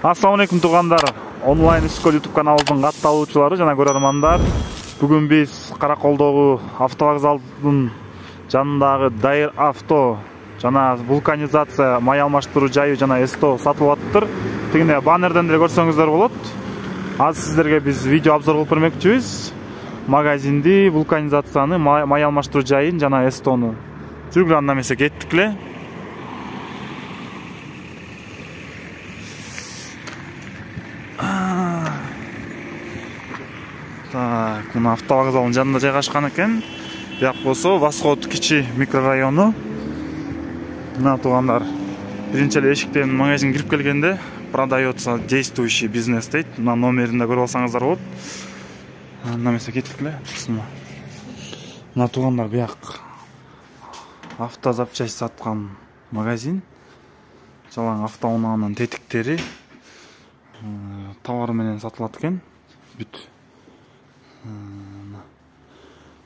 Assalamu алейкум туугандар. Онлайн школ YouTube каналыбыздын катталуучулары жана көрөрмандар. Бүгүн биз Караколдогу автовокзалдын жанындагы Дайыр авто жана вулканизация май алмаштыруу жайы жана СТО сатылып атыптыр. Тигине баннерден деле көрсөңүздөр болот. Азыр сиздерге биз видео обзор кылып бермекчибиз. Магазинди, вулканизацияны, май алмаштыруу жайын жана СТОну. Жүргүлө анда эмесе кеттик эле. Так, мына автовокзалдын жанында жайгашкан экен. Бияк болсо Восход кичи микрорайону. Мына туугандар, биринчи эле эшиктен магазин кирип келгенде продается действующий бизнес дейт. Мына номеринде көрүп алсаңыздар болот. Анда эмесе кеттик эле. Мына туугандар, бияк автозапчасть саткан магазин. Жалаң автоунаанын тетиктери товар менен сатылат экен. Бүт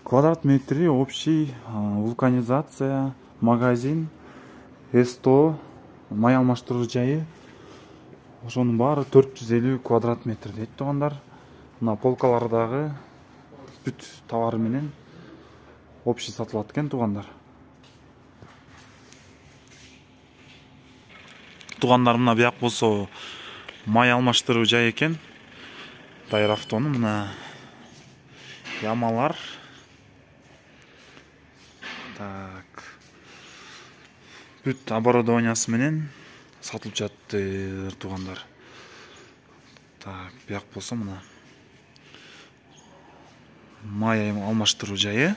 квадрат метри общий вулканизация магазин СТО май алмаштыруу жайы. Ошонун баары 450 квадрат метр дейт туугандар. Мына полкалардагы бүт товар менен общий сатылат экен туугандар. Туугандар, мына бияк болсо май алмаштыруу жайы экен. Дайыр автонун мына ямалар. Так. Бүт оборудованиясы менен сатылып жатты туугандар. Так, бияк болсо мына май алмаштыруу жайы.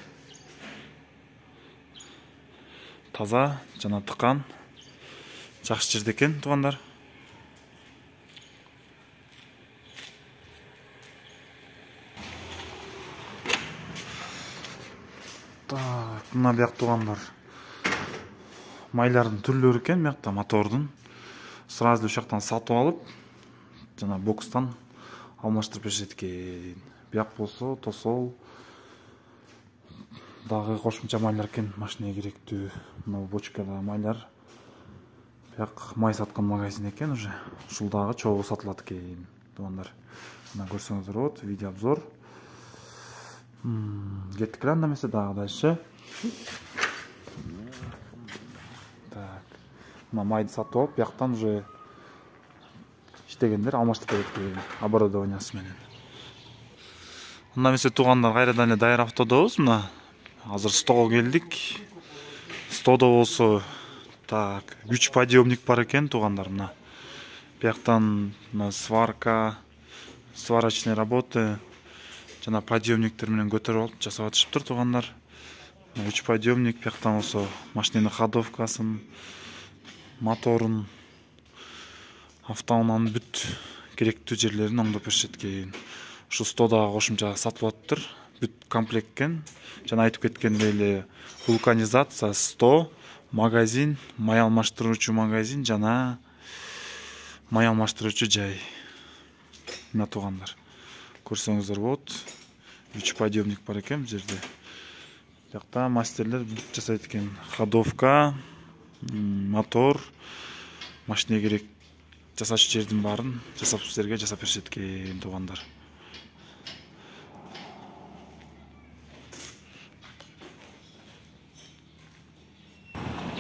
Таза жана тыкан. Жакшы жерде экен туугандар. Так, мына бияк туугандар, майлардын түрлөрү экен, биякта мотордун. Сразу ушактан сатып алып, жана бокстан алмаштырып беришет экен. Бияк болсо тосол дагы кошумча майлар экен, машинага керектүү. Мына бочкада майлар. Бияк май саткан магазин экен уже. Ушул дагы чогуу сатылат экен туугандар. Мына көрсөңүздөр болот, видео обзор. Кеттик эле анда эмесе дагы дальше. Так. Мына майды сатып алып, бияктан уже иштегендер алмаштырып берет экен оборудованиясы менен. Анда эмесе туугандар, кайрадан эле Дайыр автодобуз. Мына азыр стого келдик. Стодо болсо так, 3 подъемник бар экен туугандар. Мына бияктан сварка, сварочный работы жана подъемниктер менен көтөрүп алып жасап атышыптыр туугандар. 3 подъемник, бияктан болсо машинанын ходовкасын, моторун, автоунаанын бүт керектүү жерлерин оңдоп беришет экен. Ушу стодагы кошумча сатылып атыптыр. Бүт комплект экен. Жана айтып кеткендей эле вулканизация, СТО магазин, май алмаштыруучу магазин жана май алмаштыруучу жай. Мына туугандар, көрсөңүздөр болот. 3 подъемник бар экен бул жерде. Биякта мастерлер жасайт экен. Ходовка, мотор, машинеге керек жасач жердин баарын жасап сиздерге жасап беришет экен туугандар.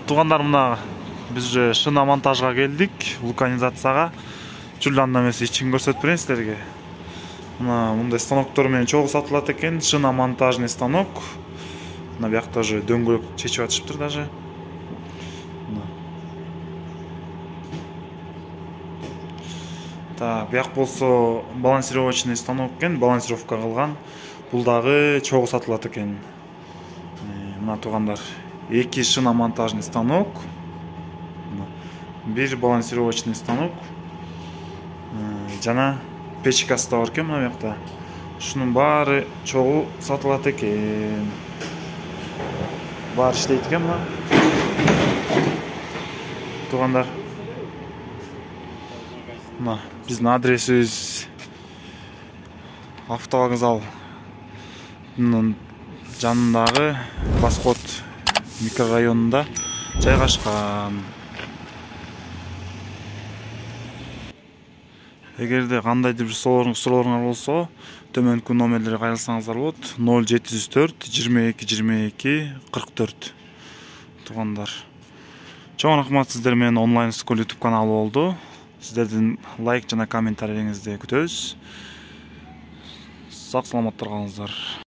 Туугандар, мына биз уже шина монтажга келдик, вулканизацияга. Жүрүлө анда эмесе ичин көрсөтүп берейин сиздерге. Мына мындай станоктор менен чогуу сатылат экен, шина монтажный станок. Мына биякта уже дөңгөлөк чечип атышыптыр даже. Так, бияк болсо балансировочный станок экен, балансировка кылган. Бул дагы чогуу сатылат экен. Мына туугандар, 2 шина монтажный станок, 1 балансировочный станок жана печкасы да бар экен мына биякта. Ушунун баары чогуу сатылат экен. Баары иштейт экен мына. Туугандар, мына биздин адресибиз автовокзалдын жанындагы Восход микрорайонунда жайгашкан. Эгерде кандайдыр бир суроолоруңар болсо, төмөнкү номерлерге кайрылсаңыздар болот. 0704 22 22 44. Туугандар. Чоң рахмат, сиздер менен онлайн скул YouTube каналы болду. Сиздердин лайк жана комментарийлериңизди күтөбүз. Сак саламаттар калыңыздар.